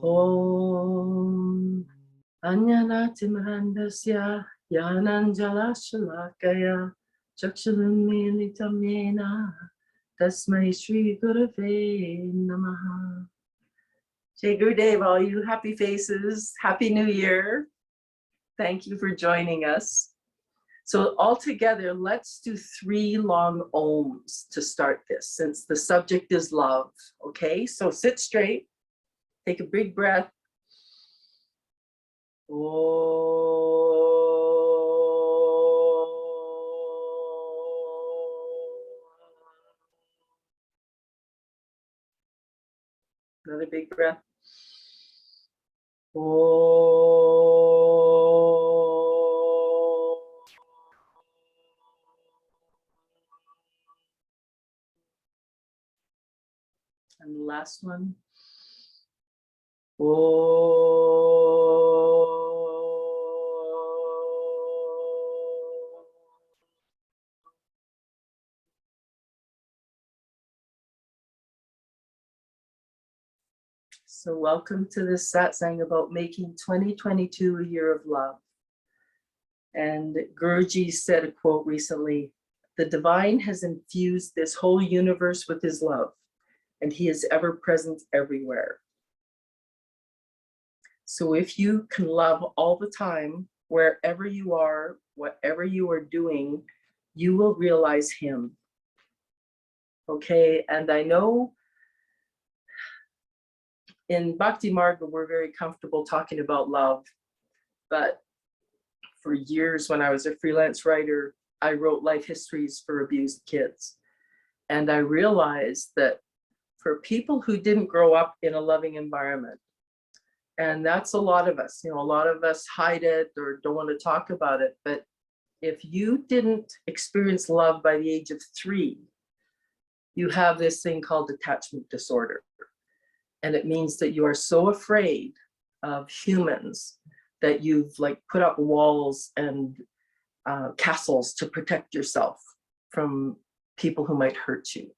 Om Anyanatimrandasya Yananjala Shalakaya Chakshulunmilitam Yena Tasmai Shri Gurave Namaha. Jai Gurudev, all you happy faces, Happy New Year. Thank you for joining us. So all together, let's do 3 long Oms to start this, since the subject is love. Okay, so sit straight, take a big breath. Another big breath. And the last one. So welcome to this satsang about making 2022 a year of love. And Guruji said a quote recently, "The divine has infused this whole universe with his love, and he is ever present everywhere." So if you can love all the time, wherever you are, whatever you are doing, you will realize him. Okay, and I know in Bhakti Marga, we're very comfortable talking about love, but for years when I was a freelance writer, I wrote life histories for abused kids. And I realized that for people who didn't grow up in a loving environment, and that's a lot of us, you know, a lot of us hide it or don't want to talk about it, but if you didn't experience love by the age of 3, you have this thing called attachment disorder. And it means that you are so afraid of humans that you've like put up walls and castles to protect yourself from people who might hurt you.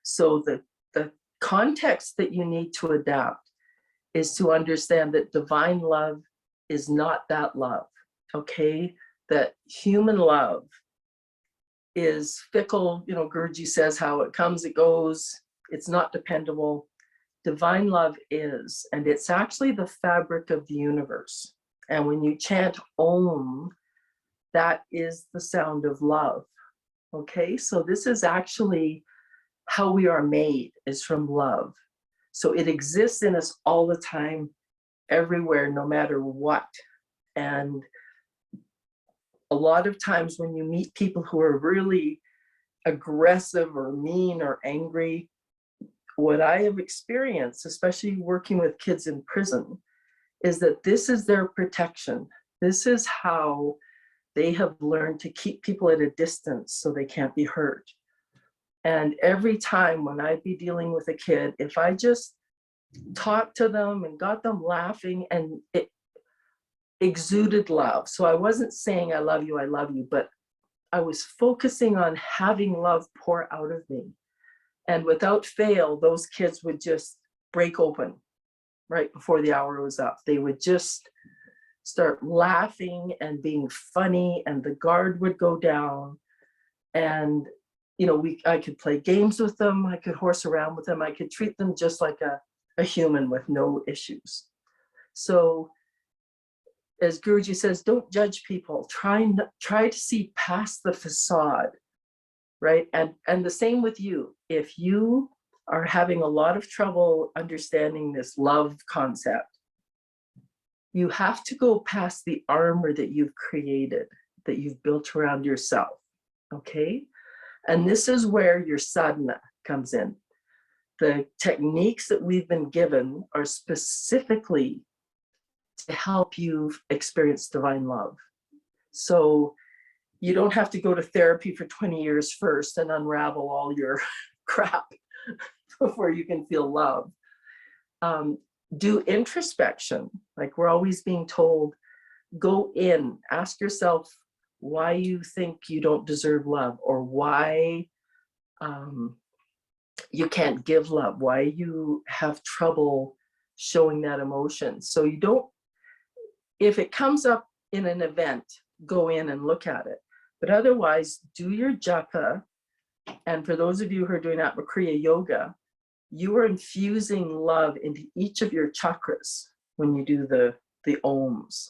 So the context that you need to adapt is to understand that divine love is not that love, okay? That human love is fickle. You know, Guruji says how it comes, it goes, it's not dependable. Divine love is, and it's actually the fabric of the universe. And when you chant Om, that is the sound of love. Okay, so this is actually how we are made, is from love. So it exists in us all the time, everywhere, no matter what. And a lot of times when you meet people who are really aggressive or mean or angry, what I have experienced, especially working with kids in prison, is that this is their protection. This is how they have learned to keep people at a distance so they can't be hurt. And every time when I'd be dealing with a kid, if I just talked to them and got them laughing, and it exuded love. So I wasn't saying I love you, but I was focusing on having love pour out of me. And without fail, those kids would just break open right before the hour was up. They would just start laughing and being funny, and the guard would go down. And you know, I could play games with them, I could horse around with them, I could treat them just like a human with no issues. So as Guruji says, don't judge people, try to see past the facade, right? And the same with you. If you are having a lot of trouble understanding this love concept, you have to go past the armor that you've created, that you've built around yourself, okay? And this is where your sadhana comes in. The techniques that we've been given are specifically to help you experience divine love. So you don't have to go to therapy for 20 years first and unravel all your crap before you can feel love. Do introspection, like we're always being told, go in, ask yourself why you think you don't deserve love, or why you can't give love, why you have trouble showing that emotion. So you don't, if it comes up in an event, go in and look at it. But otherwise, do your japa. And for those of you who are doing Atmakriya yoga, you are infusing love into each of your chakras when you do the ohms.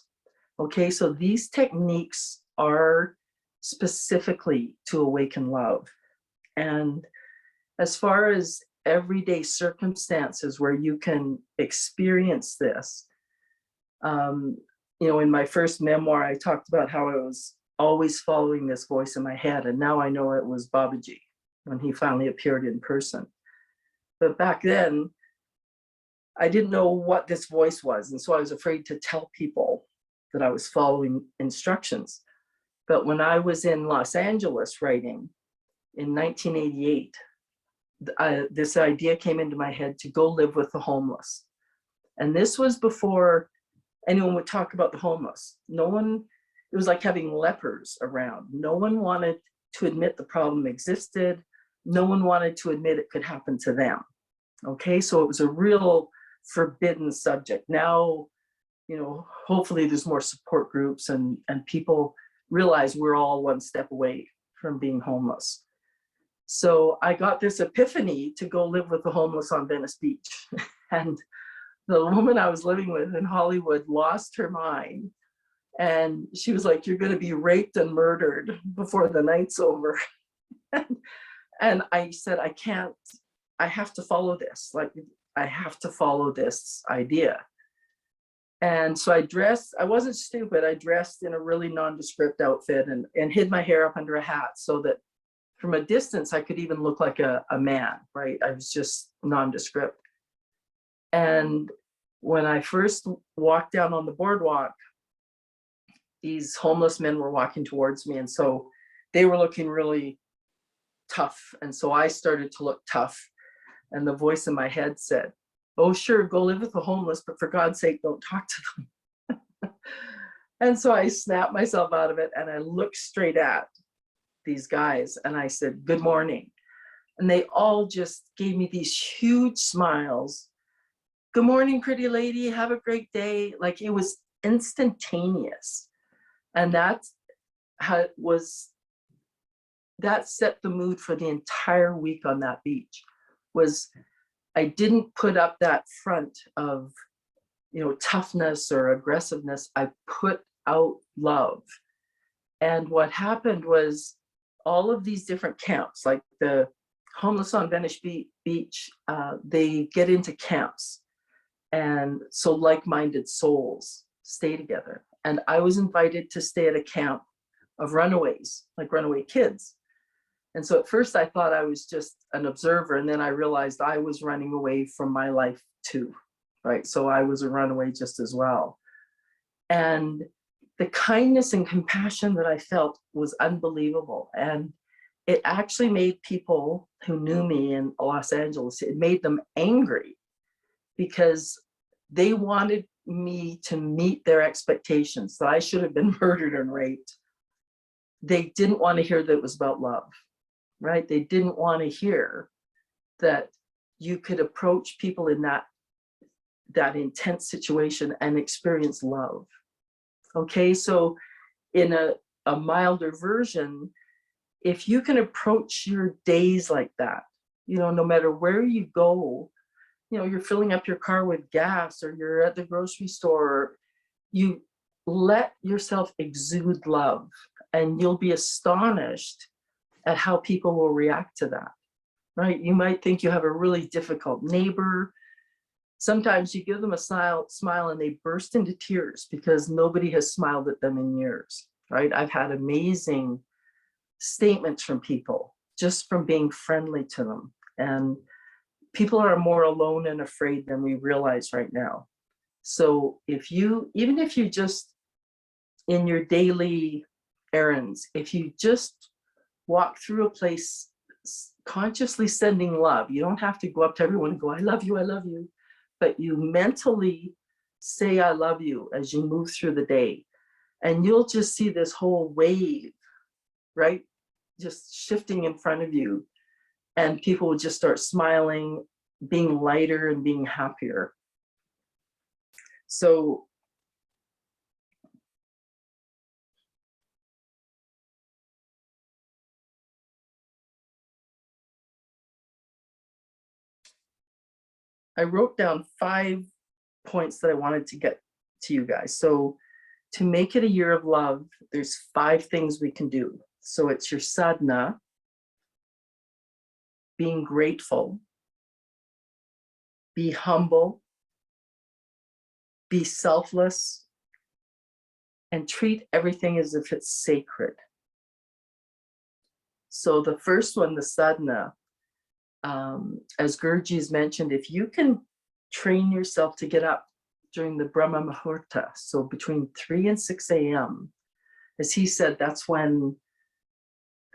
Okay, so these techniques are specifically to awaken love. And as far as everyday circumstances where you can experience this, you know, in my first memoir, I talked about how I was always following this voice in my head, and now I know it was Babaji when he finally appeared in person. But back then, I didn't know what this voice was, and so I was afraid to tell people that I was following instructions. But when I was in Los Angeles writing in 1988, this idea came into my head to go live with the homeless. And this was before anyone would talk about the homeless. No one, it was like having lepers around. No one wanted to admit the problem existed. No one wanted to admit it could happen to them. Okay, so it was a real forbidden subject. Now, you know, hopefully there's more support groups and people realize we're all one step away from being homeless. So I got this epiphany to go live with the homeless on Venice Beach. And the woman I was living with in Hollywood lost her mind. And she was like, you're going to be raped and murdered before the night's over. And I said, I can't, I have to follow this. Like, I have to follow this idea. And so I dressed, I wasn't stupid. I dressed in a really nondescript outfit and hid my hair up under a hat so that from a distance, I could even look like a man, right? I was just nondescript. And when I first walked down on the boardwalk, these homeless men were walking towards me. And so they were looking really tough. And so I started to look tough. And the voice in my head said, oh, sure, go live with the homeless, but for God's sake, don't talk to them. And so I snapped myself out of it and I looked straight at these guys and I said, good morning. And they all just gave me these huge smiles. Good morning, pretty lady, have a great day. Like, it was instantaneous. And that set the mood for the entire week on that beach. Was I didn't put up that front of, you know, toughness or aggressiveness. I put out love. And what happened was all of these different camps, like the homeless on Venice Beach, they get into camps. And so like-minded souls stay together. And I was invited to stay at a camp of runaways, like runaway kids. And so at first I thought I was just an observer, and then I realized I was running away from my life too, right? So I was a runaway just as well. And the kindness and compassion that I felt was unbelievable. And it actually made people who knew me in Los Angeles, it made them angry because they wanted me to meet their expectations, that I should have been murdered and raped. They didn't want to hear that it was about love. Right? They didn't want to hear that you could approach people in that intense situation and experience love. Okay, so in a milder version, if you can approach your days like that, you know, no matter where you go, you know, you're filling up your car with gas or you're at the grocery store, you let yourself exude love and you'll be astonished at how people will react to that, right? You might think you have a really difficult neighbor. Sometimes you give them a smile and they burst into tears because nobody has smiled at them in years, right? I've had amazing statements from people just from being friendly to them. And people are more alone and afraid than we realize right now. So even if you just, in your daily errands, if you just walk through a place consciously sending love. You don't have to go up to everyone and go, I love you, but you mentally say, I love you as you move through the day. And you'll just see this whole wave, right? Just shifting in front of you. And people will just start smiling, being lighter and being happier. So I wrote down 5 points that I wanted to get to you guys. So to make it a year of love, there's 5 things we can do. So it's your sadhana, being grateful, be humble, be selfless, and treat everything as if it's sacred. So the first one, the sadhana, as Gurji's mentioned, if you can train yourself to get up during the Brahma Muhurta, so between 3 and 6 a.m., as he said, that's when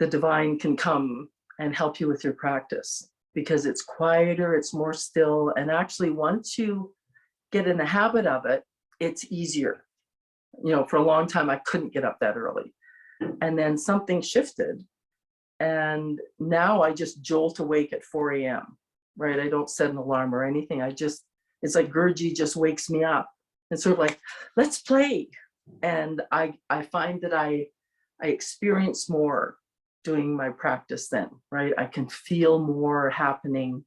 the divine can come and help you with your practice, because it's quieter, it's more still, and actually once you get in the habit of it, it's easier. You know, for a long time, I couldn't get up that early. And then something shifted, and now I just jolt awake at 4 a.m., right? I don't set an alarm or anything. It's like Gurji just wakes me up. It's sort of like, let's play. And I find that I experience more doing my practice then, right? I can feel more happening.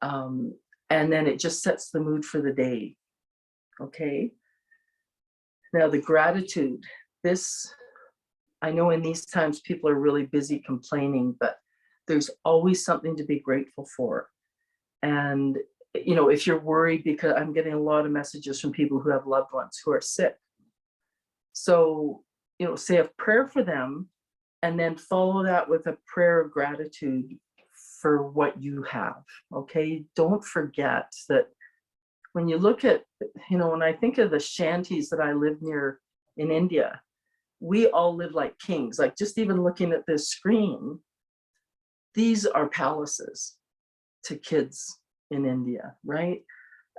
And then it just sets the mood for the day, okay? Now the gratitude, this, I know in these times people are really busy complaining, but there's always something to be grateful for. And, you know, if you're worried, because I'm getting a lot of messages from people who have loved ones who are sick. So, you know, say a prayer for them and then follow that with a prayer of gratitude for what you have, okay? Don't forget that when you look at, you know, when I think of the shanties that I live near in India, we all live like kings. Like just even looking at this screen, these are palaces to kids in India, right?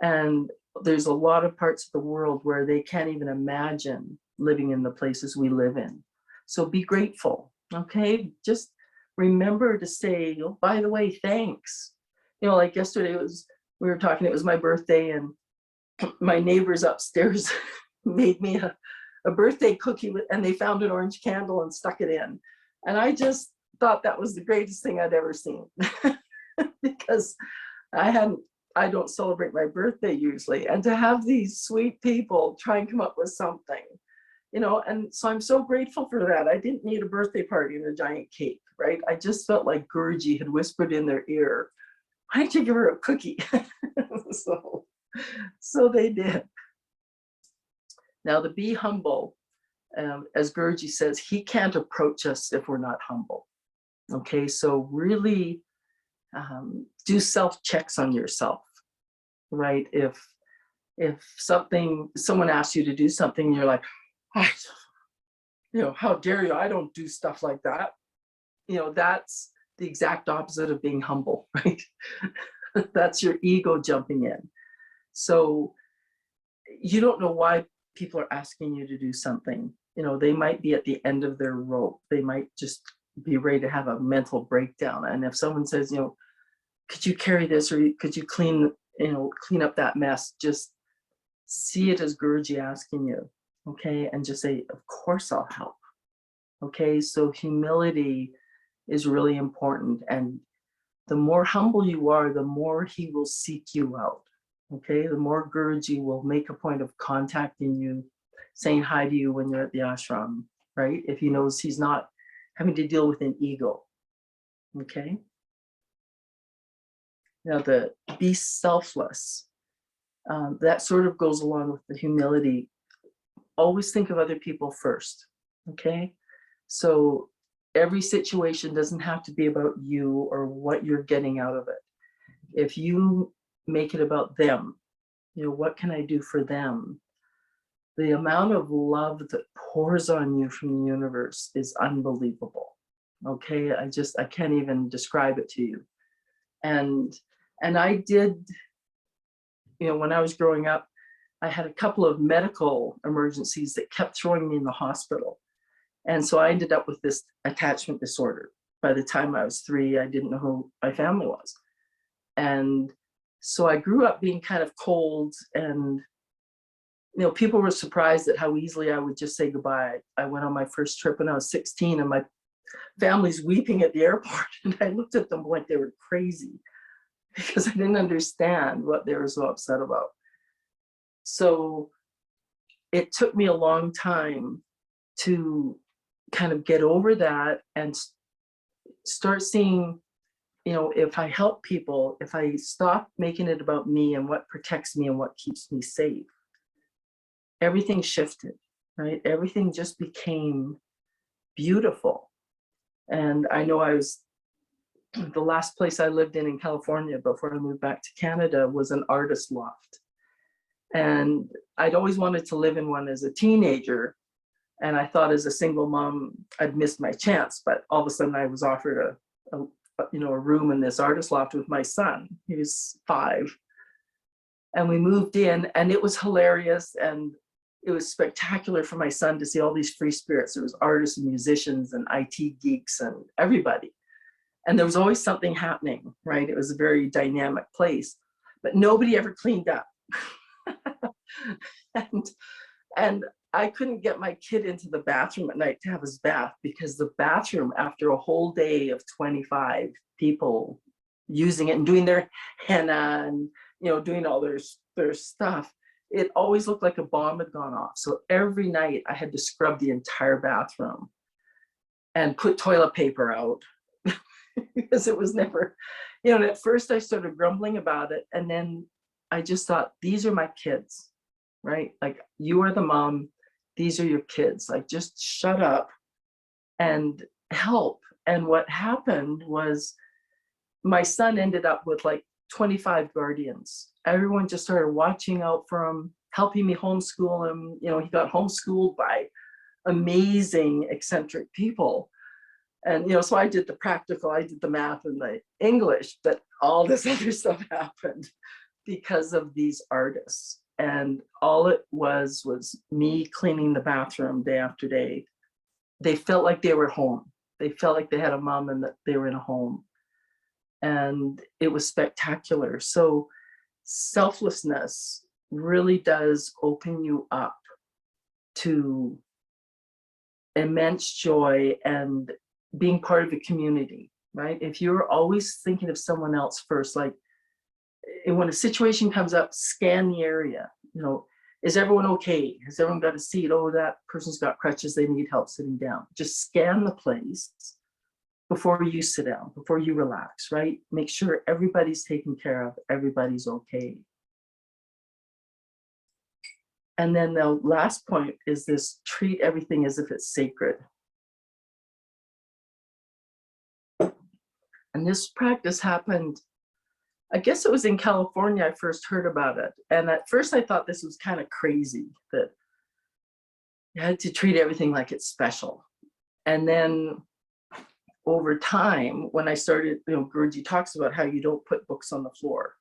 And there's a lot of parts of the world where they can't even imagine living in the places we live in. So be grateful, okay? Just remember to say, oh, by the way, thanks. You know, like yesterday we were talking, it was my birthday, and my neighbors upstairs made me a birthday cookie, and they found an orange candle and stuck it in. And I just thought that was the greatest thing I'd ever seen because I don't celebrate my birthday usually. And to have these sweet people try and come up with something, you know, and so I'm so grateful for that. I didn't need a birthday party and a giant cake, right? I just felt like Guruji had whispered in their ear, why don't you give her a cookie? So they did. Now, to be humble, as Guruji says, he can't approach us if we're not humble. Okay, so really do self-checks on yourself, right? If someone asks you to do something, you're like, you know, how dare you? I don't do stuff like that. You know, that's the exact opposite of being humble, right? That's your ego jumping in. So you don't know why people are asking you to do something. You know, they might be at the end of their rope. They might just be ready to have a mental breakdown. And if someone says, you know, could you carry this, or could you clean up that mess, just see it as Guruji asking you, okay? And just say, of course I'll help. Okay, so humility is really important. And the more humble you are, the more he will seek you out. Okay, the more Guruji will make a point of contacting you, saying hi to you when you're at the ashram, right? If he knows he's not having to deal with an ego. Okay. Now, the be selfless, that sort of goes along with the humility. Always think of other people first. Okay. So every situation doesn't have to be about you or what you're getting out of it. If you make it about them, you know, what can I do for them? The amount of love that pours on you from the universe is unbelievable. Okay, I can't even describe it to you. And I did, you know, when I was growing up, I had a couple of medical emergencies that kept throwing me in the hospital. And so I ended up with this attachment disorder. By the time I was 3, I didn't know who my family was. And so I grew up being kind of cold and people were surprised at how easily I would just say goodbye. I went on my first trip when I was 16 and my family's weeping at the airport. And I looked at them like they were crazy because I didn't understand what they were so upset about. So it took me a long time to kind of get over that and start seeing, if I help people, if I stop making it about me and what protects me and what keeps me safe, everything shifted, right? Everything just became beautiful. And I know the last place I lived in California before I moved back to Canada was an artist loft. And I'd always wanted to live in one as a teenager. And I thought as a single mom, I'd missed my chance. But all of a sudden I was offered a room in this artist loft with my son. He was 5. And we moved in and it was hilarious. And it was spectacular for my son to see all these free spirits. There was artists and musicians and IT geeks and everybody. And there was always something happening, right? It was a very dynamic place, but nobody ever cleaned up. and I couldn't get my kid into the bathroom at night to have his bath because the bathroom, after a whole day of 25 people using it and doing their henna and doing all their stuff, it always looked like a bomb had gone off. So every night I had to scrub the entire bathroom and put toilet paper out because it was never, and at first I started grumbling about it. And then I just thought, these are my kids, right? Like, you are the mom, these are your kids. Like, just shut up and help. And what happened was my son ended up with like 25 guardians. Everyone just started watching out for him, helping me homeschool him. He got homeschooled by amazing, eccentric people. And, so I did the practical, I did the math and the English, but all this other stuff happened because of these artists. And all it was me cleaning the bathroom day after day. They felt like they were home. They felt like they had a mom and that they were in a home. And it was spectacular. So selflessness really does open you up to immense joy and being part of a community, right? If you're always thinking of someone else first, like when a situation comes up, scan the area. Is everyone okay? Has everyone got a seat? Oh, that person's got crutches, they need help sitting down. Just scan the place before you sit down, before you relax, right? Make sure everybody's taken care of, everybody's okay. And then the last point is this: treat everything as if it's sacred. And this practice happened, I guess it was in California I first heard about it. And at first I thought this was kind of crazy, that you had to treat everything like it's special. And then over time, when I started, Guruji talks about how you don't put books on the floor.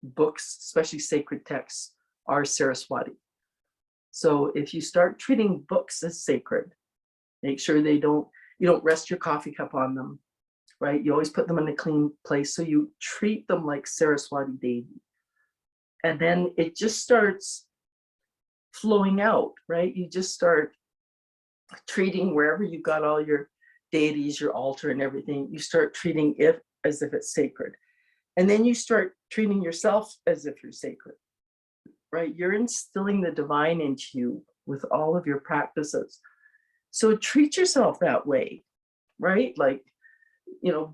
Books, especially sacred texts, are Saraswati. So if you start treating books as sacred, make sure you don't rest your coffee cup on them, right? You always put them in a clean place. So you treat them like Saraswati Devi. And then it just starts flowing out, right? You just start treating wherever you've got all your deities, your altar and everything, you start treating it as if it's sacred. And then you start treating yourself as if you're sacred, right? You're instilling the divine into you with all of your practices. So treat yourself that way, right? Like,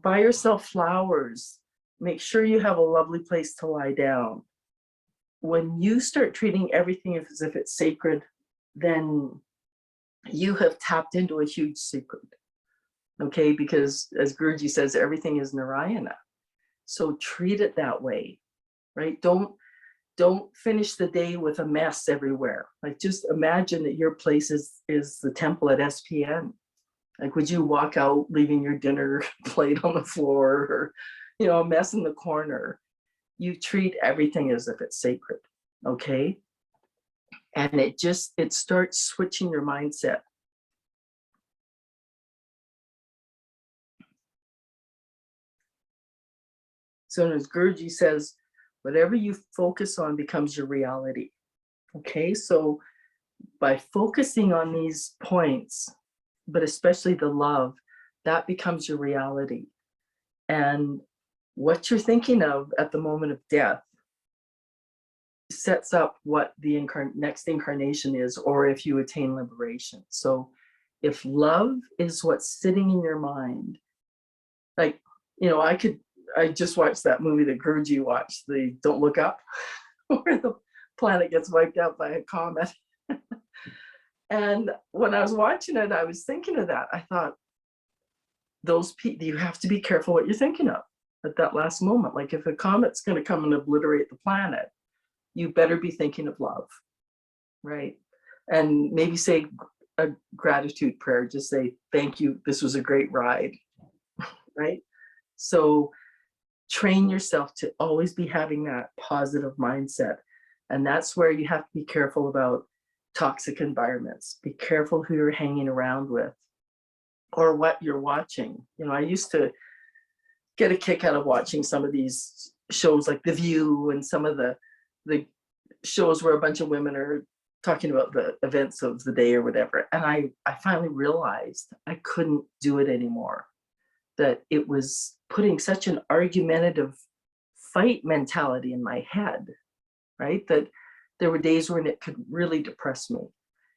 buy yourself flowers, make sure you have a lovely place to lie down. When you start treating everything as if it's sacred, then you have tapped into a huge secret, okay? Because as Guruji says, everything is Narayana. So treat it that way, right? Don't finish the day with a mess everywhere. Like, just imagine that your place is the temple at SPN. Like, would you walk out leaving your dinner plate on the floor, or, a mess in the corner? You treat everything as if it's sacred, okay? And it starts switching your mindset. So as Guruji says, whatever you focus on becomes your reality. Okay, so by focusing on these points, but especially the love, that becomes your reality. And what you're thinking of at the moment of death sets up what the next incarnation is, or if you attain liberation. So if love is what's sitting in your mind, like, I just watched that movie that Guruji watched, the Don't Look Up, where the planet gets wiped out by a comet. And when I was watching it, I was thinking of that. I thought, those people, you have to be careful what you're thinking of at that last moment. Like, if a comet's going to come and obliterate the planet, you better be thinking of love, right? And maybe say a gratitude prayer, just say, thank you, this was a great ride, right? So train yourself to always be having that positive mindset. And that's where you have to be careful about toxic environments. Be careful who you're hanging around with or what you're watching. I used to get a kick out of watching some of these shows like The View and some of the shows where a bunch of women are talking about the events of the day or whatever. And I finally realized I couldn't do it anymore, that it was putting such an argumentative fight mentality in my head, right? That there were days when it could really depress me.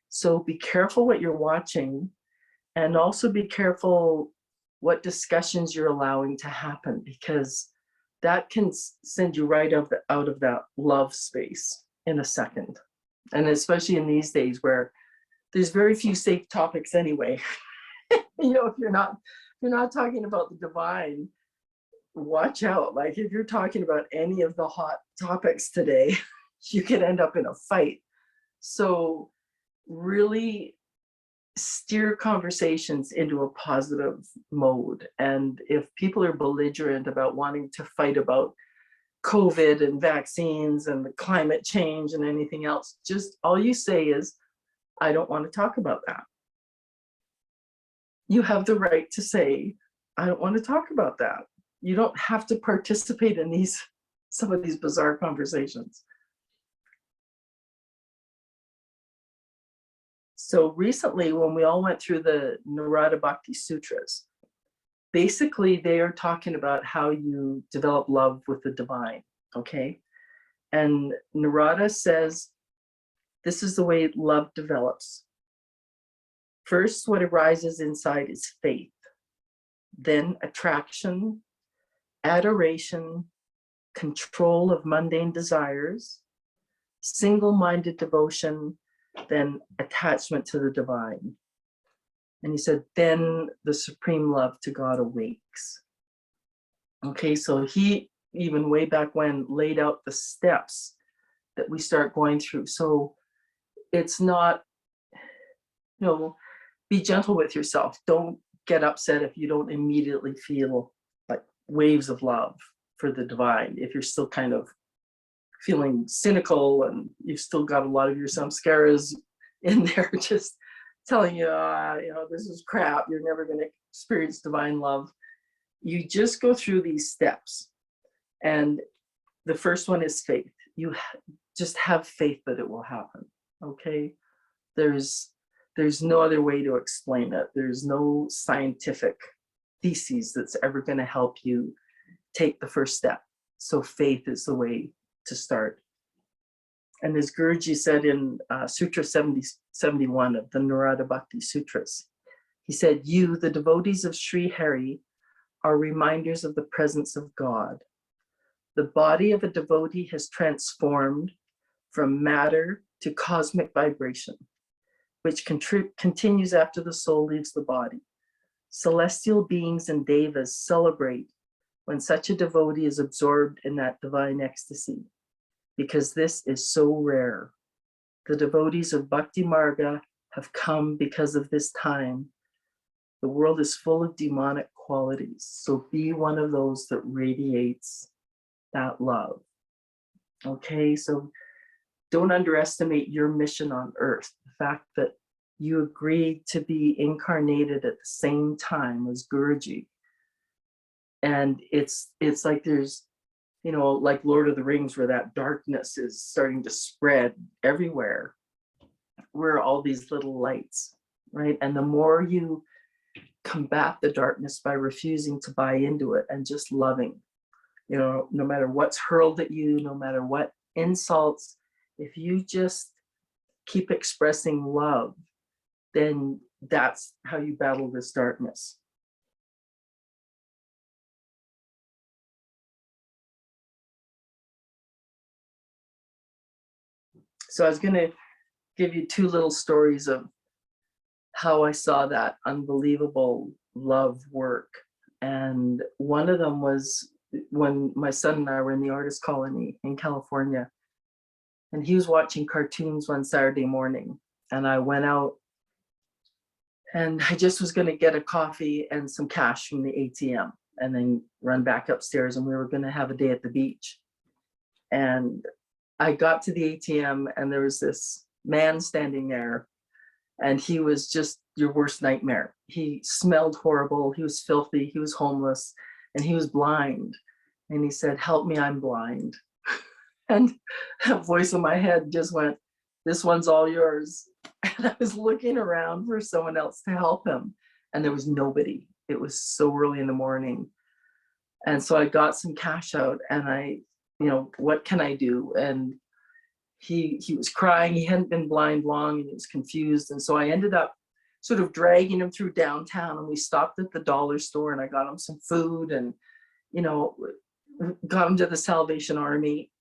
So be careful what you're watching, and also be careful what discussions you're allowing to happen, because that can send you right out of that love space in a second. And especially in these days where there's very few safe topics anyway. If you're not talking about the divine, watch out. Like, if you're talking about any of the hot topics today, you could end up in a fight. So really steer conversations into a positive mode. And if people are belligerent about wanting to fight about COVID and vaccines and the climate change and anything else, just all you say is, I don't want to talk about that. You have the right to say, I don't want to talk about that. You don't have to participate in some of these bizarre conversations. So recently, when we all went through the Narada Bhakti Sutras, basically they are talking about how you develop love with the divine, okay? And Narada says, this is the way love develops. First, what arises inside is faith, then attraction, adoration, control of mundane desires, single-minded devotion, then attachment to the divine. And he said, then the supreme love to God awakes. Okay, so he, even way back when, laid out the steps that we start going through. So it's not, be gentle with yourself. Don't get upset if you don't immediately feel like waves of love for the divine. If you're still kind of feeling cynical and you've still got a lot of your samskaras in there just telling you, this is crap, you're never going to experience divine love. You just go through these steps. And the first one is faith. You just have faith that it will happen, okay? There's no other way to explain it. There's no scientific thesis that's ever going to help you take the first step. So faith is the way to start. And as Guruji said in Sutra 71 of the Narada Bhakti Sutras, he said, you, the devotees of Sri Hari, are reminders of the presence of God. The body of a devotee has transformed from matter to cosmic vibration, which continues after the soul leaves the body. Celestial beings and devas celebrate when such a devotee is absorbed in that divine ecstasy, because this is so rare. The devotees of Bhakti Marga have come because of this time. The world is full of demonic qualities, so be one of those that radiates that love. Okay, so don't underestimate your mission on earth. The fact that you agreed to be incarnated at the same time as Guruji. And it's like there's you know, like Lord of the Rings, where that darkness is starting to spread everywhere. We're all these little lights, right? And the more you combat the darkness by refusing to buy into it and just loving, you know, no matter what's hurled at you, no matter what insults, if you just keep expressing love, then that's how you battle this darkness. So I was going to give you two little stories of how I saw that unbelievable love work. And one of them was when my son and I were in the artist colony in California, and he was watching cartoons one Saturday morning, and I went out and I just was going to get a coffee and some cash from the ATM and then run back upstairs, and we were going to have a day at the beach. And I got to the ATM and there was this man standing there, and he was just your worst nightmare. He smelled horrible, he was filthy, he was homeless, and he was blind. And he said, "Help me, I'm blind." And a voice in my head just went, "This one's all yours." And I was looking around for someone else to help him, and there was nobody. It was so early in the morning. And so I got some cash out and I, you know, what can I do? And he was crying. He hadn't been blind long and he was confused. And so I ended up sort of dragging him through downtown, and we stopped at the dollar store and I got him some food and, you know, got him to the Salvation Army.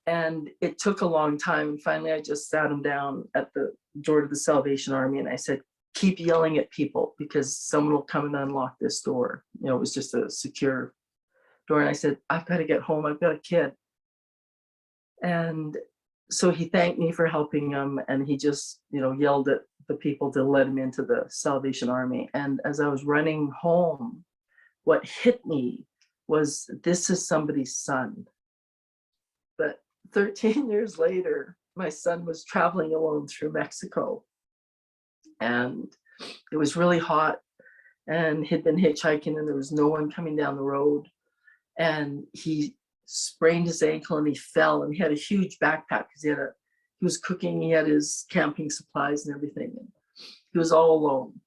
And it took a long time. And finally, I just sat him down at the door to the Salvation Army and I said, "Keep yelling at people because someone will come and unlock this door." You know, it was just a secure door. And I said, "I've got to get home. I've got a kid." And so he thanked me for helping him, and he just, you know, yelled at the people to let him into the Salvation Army. And as I was running home, what hit me was, this is somebody's son. But 13 years later, my son was traveling alone through Mexico, and it was really hot, and he'd been hitchhiking and there was no one coming down the road, and he sprained his ankle and he fell, and he had a huge backpack because he was cooking, he had his camping supplies and everything, and he was all alone,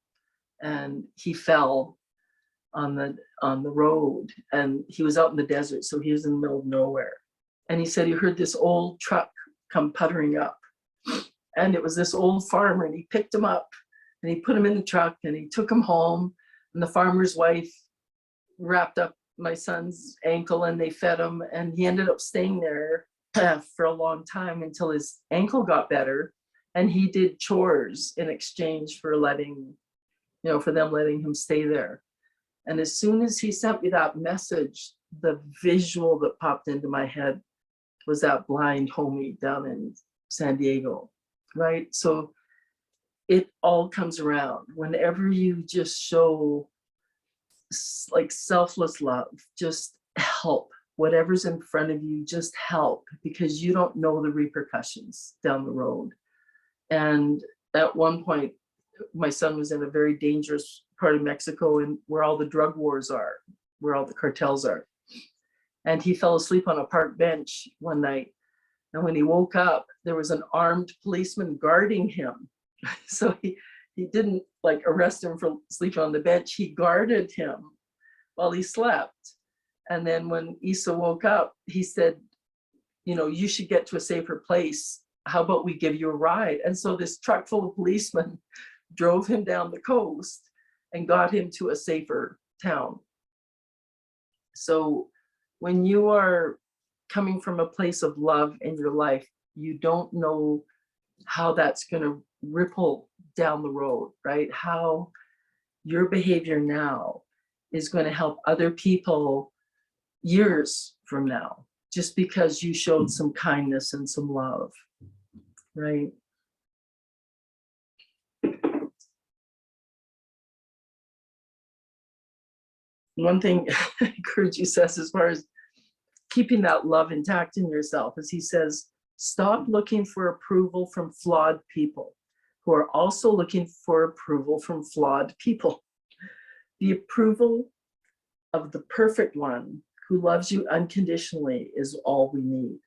and he fell on the road, and he was out in the desert, so he was in the middle of nowhere. And he said he heard this old truck come puttering up, and it was this old farmer, and he picked him up and he put him in the truck and he took him home, and the farmer's wife wrapped up my son's ankle and they fed him, and he ended up staying there for a long time until his ankle got better, and he did chores in exchange for for them letting him stay there. And as soon as he sent me that message, the visual that popped into my head was that blind homie down in San Diego, right? So it all comes around. Whenever you just show like selfless love, just help. Whatever's in front of you, just help, because you don't know the repercussions down the road. And at one point, my son was in a very dangerous part of Mexico, and where all the drug wars are, where all the cartels are. And he fell asleep on a park bench one night. And when he woke up, there was an armed policeman guarding him. So he didn't like arrest him for sleeping on the bench. He guarded him while he slept. And then when Issa woke up, he said, "You should get to a safer place. How about we give you a ride?" And so this truck full of policemen drove him down the coast and got him to a safer town. So when you are coming from a place of love in your life, you don't know how that's going to ripple down the road, right? How your behavior now is going to help other people years from now, just because you showed some kindness and some love, right? One thing Guruji says as far as keeping that love intact in yourself is, he says, stop looking for approval from flawed people who are also looking for approval from flawed people. The approval of the perfect one, who loves you unconditionally is all we need,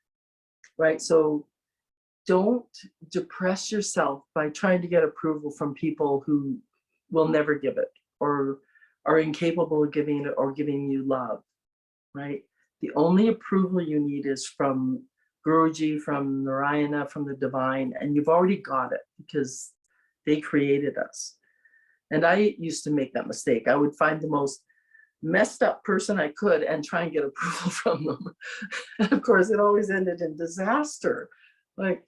right? So don't depress yourself by trying to get approval from people who will never give it or are incapable of giving it or giving you love, right? The only approval you need is from Guruji, from Narayana, from the divine, and you've already got it because they created us. And I used to make that mistake. I would find the most messed up person I could and try and get approval from them. And of course, it always ended in disaster. Like,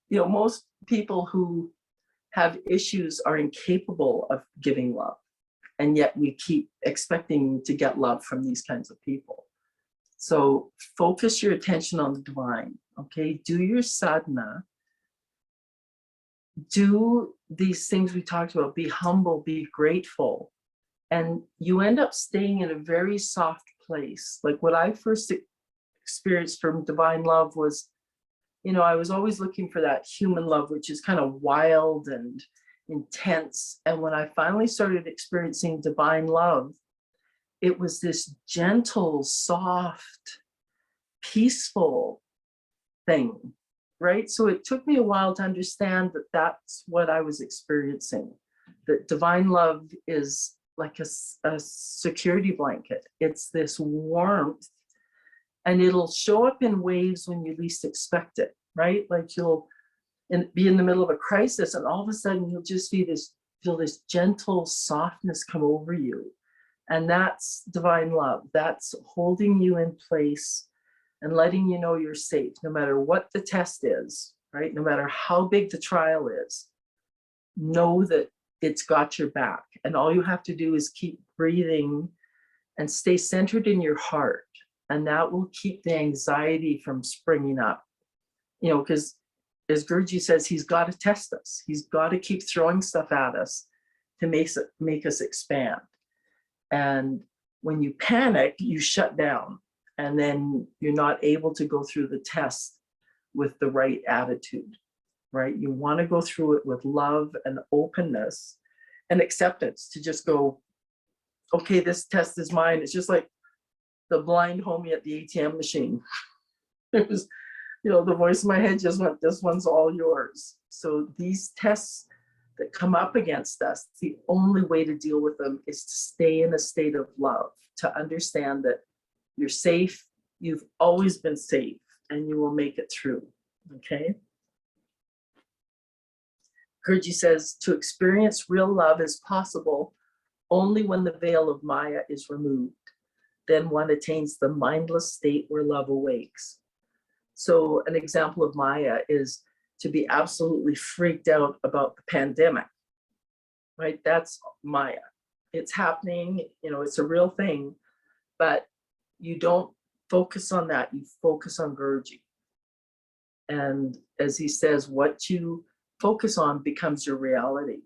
you know, most people who have issues are incapable of giving love. And yet we keep expecting to get love from these kinds of people. So focus your attention on the divine, okay? Do your sadhana. Do these things we talked about. Be humble, be grateful. And you end up staying in a very soft place. Like what I first experienced from divine love was, you know, I was always looking for that human love, which is kind of wild and intense. And when I finally started experiencing divine love, it was this gentle, soft, peaceful thing, right? So it took me a while to understand that that's what I was experiencing. That divine love is like a security blanket. It's this warmth, and it'll show up in waves when you least expect it, right? Like you'll be in the middle of a crisis, and all of a sudden you'll just feel this gentle softness come over you. And that's divine love. That's holding you in place and letting you know you're safe, no matter what the test is, right? No matter how big the trial is, know that it's got your back. And all you have to do is keep breathing and stay centered in your heart. And that will keep the anxiety from springing up. You know, because as Guruji says, he's got to test us. He's got to keep throwing stuff at us to make us expand. And when you panic, you shut down, and then you're not able to go through the test with the right attitude, right? You want to go through it with love and openness and acceptance, to just go, okay, this test is mine. It's just like the blind homie at the ATM machine. It was, you know, the voice in my head just went, this one's all yours. So these tests that come up against us, the only way to deal with them is to stay in a state of love, to understand that you're safe, you've always been safe, and you will make it through, okay? Guruji says, to experience real love is possible only when the veil of Maya is removed. Then one attains the mindless state where love awakes. So an example of Maya is to be absolutely freaked out about the pandemic, right? That's Maya. It's happening, you know, it's a real thing, but you don't focus on that, you focus on Guruji. And as he says, what you focus on becomes your reality.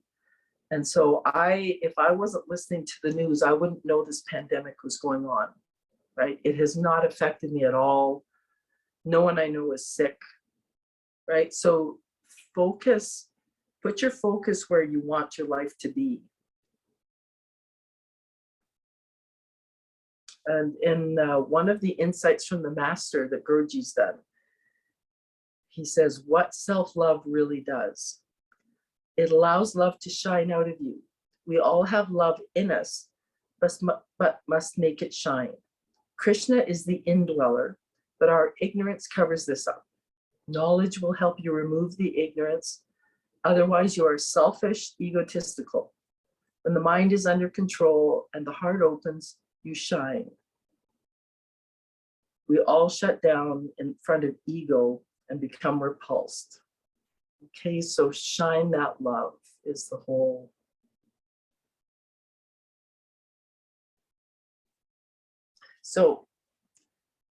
And so if I wasn't listening to the news, I wouldn't know this pandemic was going on, right? It has not affected me at all. No one I know is sick, right? So focus, put your focus where you want your life to be. And in one of the insights from the master that Guruji's done, he says, what self-love really does. It allows love to shine out of you. We all have love in us, but must make it shine. Krishna is the indweller, but our ignorance covers this up. Knowledge will help you remove the ignorance. Otherwise, you are selfish, egotistical. When the mind is under control and the heart opens, you shine. We all shut down in front of ego and become repulsed. Okay, so shine that love is the whole. So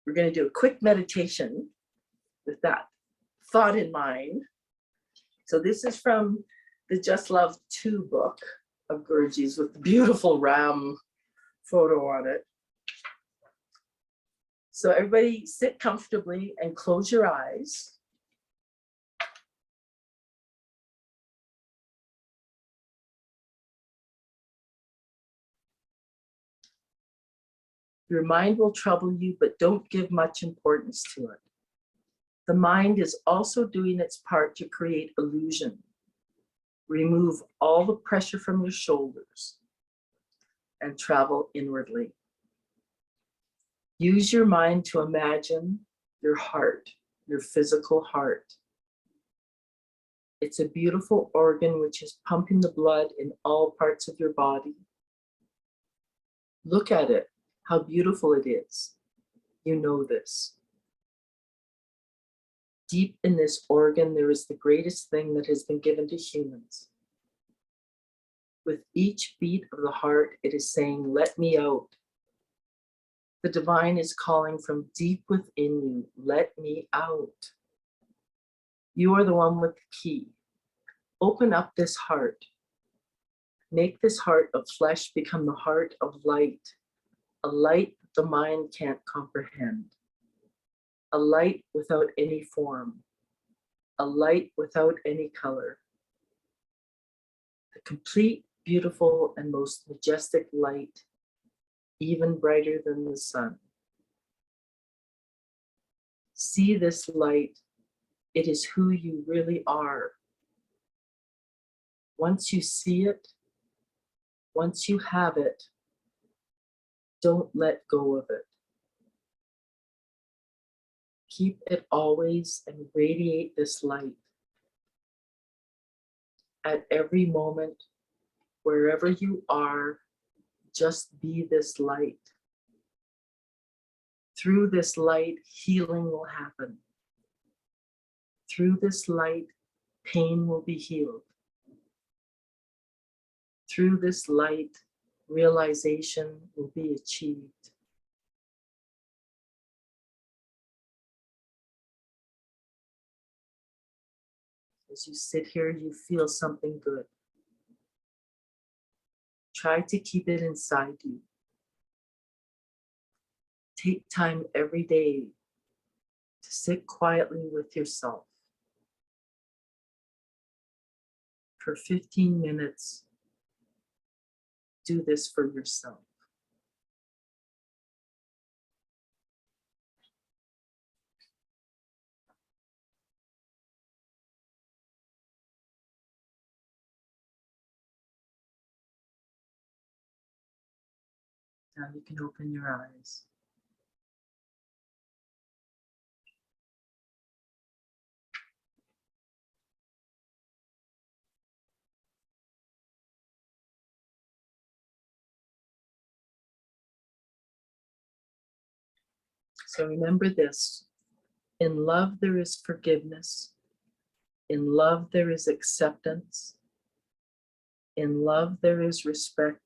we're going to do a quick meditation with that thought in mind. So this is from the Just Love 2 book of Guruji's with the beautiful Ram photo on it. So everybody sit comfortably and close your eyes. Your mind will trouble you, but don't give much importance to it. The mind is also doing its part to create illusion. Remove all the pressure from your shoulders and travel inwardly. Use your mind to imagine your heart, your physical heart. It's a beautiful organ which is pumping the blood in all parts of your body. Look at it, how beautiful it is. You know this. Deep in this organ, there is the greatest thing that has been given to humans. With each beat of the heart, it is saying, let me out. The divine is calling from deep within you, let me out. You are the one with the key. Open up this heart. Make this heart of flesh become the heart of light, a light that the mind can't comprehend, a light without any form, a light without any color. The complete, beautiful, and most majestic light, even brighter than the sun. See this light. It is who you really are. Once you see it, once you have it, don't let go of it. Keep it always and radiate this light. At every moment, wherever you are, just be this light. Through this light, healing will happen. Through this light, pain will be healed. Through this light, realization will be achieved. As you sit here, you feel something good. Try to keep it inside you. Take time every day to sit quietly with yourself. For 15 minutes, do this for yourself. Now you can open your eyes. So remember this, in love there is forgiveness, in love there is acceptance, in love there is respect,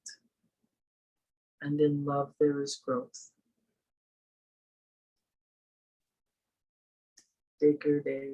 and in love there is growth. Take your day.